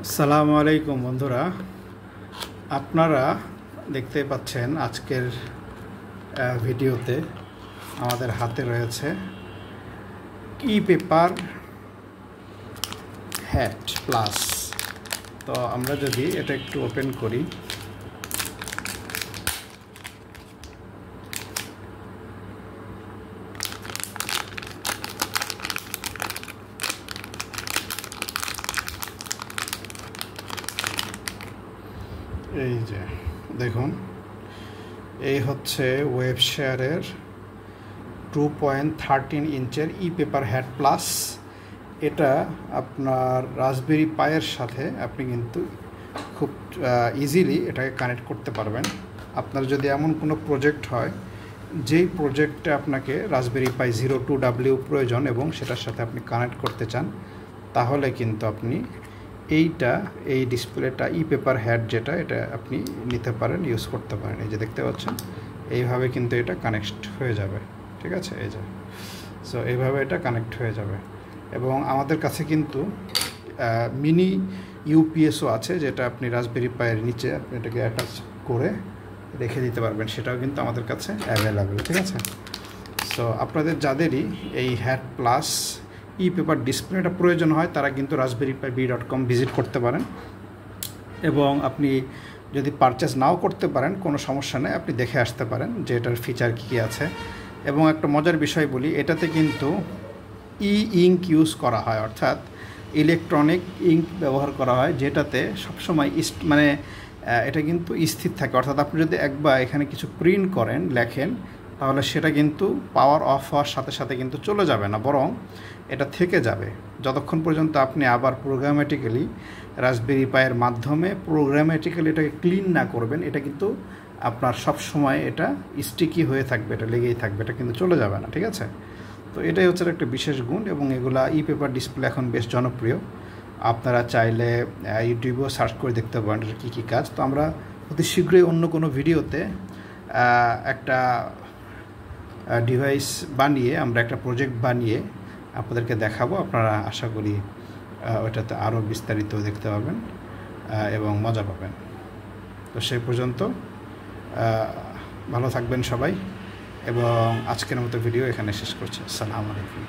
আসসালামু আলাইকুম বন্ধুরা, আপনারা দেখতে পাচ্ছেন আজকের ভিডিওতে আমাদের হাতে রয়েছে ই পেপার হ্যাট প্লাস। তো আমরা যদি এটা একটু ওপেন করি, এই যে দেখুন, এই হচ্ছে ওয়েবশেয়ারের 2.13 ইঞ্চের ই পেপার হ্যাট প্লাস। এটা আপনার রাসবেরি পাইয়ের সাথে আপনি কিন্তু খুব ইজিলি এটাকে কানেক্ট করতে পারবেন। আপনার যদি এমন কোনো প্রজেক্ট হয় যেই প্রজেক্টে আপনাকে রাসবেরি পাই 02W প্রয়োজন এবং সেটার সাথে আপনি কানেক্ট করতে চান, তাহলে কিন্তু আপনি এই ডিসপ্লেটা ই পেপার হ্যাট যেটা, এটা আপনি নিতে পারেন, ইউজ করতে পারেন। এই যে দেখতে পাচ্ছেন, এইভাবে কিন্তু এটা কানেক্ট হয়ে যাবে। ঠিক আছে, এই যে সো এইভাবে এটা কানেক্ট হয়ে যাবে। এবং আমাদের কাছে কিন্তু মিনি ইউপিএসও আছে, যেটা আপনি রাসবেরি পাইয়ের নিচে আপনি এটাকে অ্যাটাচ করে রেখে দিতে পারবেন, সেটাও কিন্তু আমাদের কাছে অ্যাভেলেবেল। ঠিক আছে, সো আপনাদের যাদেরই এই হ্যাট প্লাস ই পেপার ডিসপ্লেটা প্রয়োজন হয়, তারা কিন্তু raspberrypi.com ভিজিট করতে পারেন। এবং আপনি যদি পারচেস নাও করতে পারেন, কোনো সমস্যা নেই, আপনি দেখে আসতে পারেন যে এটার ফিচার কী আছে। এবং একটা মজার বিষয় বলি, এটাতে কিন্তু ইঙ্ক ইউজ করা হয়, অর্থাৎ ইলেকট্রনিক ইঙ্ক ব্যবহার করা হয়, যেটাতে সবসময় এটা কিন্তু স্থির থাকে। অর্থাৎ আপনি যদি একবার এখানে কিছু প্রিন্ট করেন, লেখেন, তাহলে সেটা কিন্তু পাওয়ার অফ হওয়ার সাথে সাথে কিন্তু চলে যাবে না, বরং এটা থেকে যাবে যতক্ষণ পর্যন্ত আপনি আবার প্রোগ্রামেটিক্যালি রাসবেরি পাইয়ের মাধ্যমে প্রোগ্রামেটিক্যালি এটাকে ক্লিন না করবেন। এটা কিন্তু আপনার সব সময় এটা স্টিকি হয়ে থাকবে, এটা লেগেই থাকবে, এটা কিন্তু চলে যাবে না। ঠিক আছে, তো এটাই হচ্ছে একটা বিশেষ গুণ। এবং এগুলা ই পেপার ডিসপ্লে এখন বেশ জনপ্রিয়। আপনারা চাইলে ইউটিউবেও সার্চ করে দেখতে পারেন এটার কী কী কাজ। তো আমরা অতি শীঘ্রই অন্য কোনো ভিডিওতে একটা ডিভাইস বানিয়ে, আমরা একটা প্রজেক্ট বানিয়ে আপনাদেরকে দেখাবো। আপনারা আশা করি ওইটাতে আরও বিস্তারিত দেখতে পাবেন এবং মজা পাবেন। তো সেই পর্যন্ত ভালো থাকবেন সবাই, এবং আজকের মতো ভিডিও এখানে শেষ করছি। আসসালামু আলাইকুম।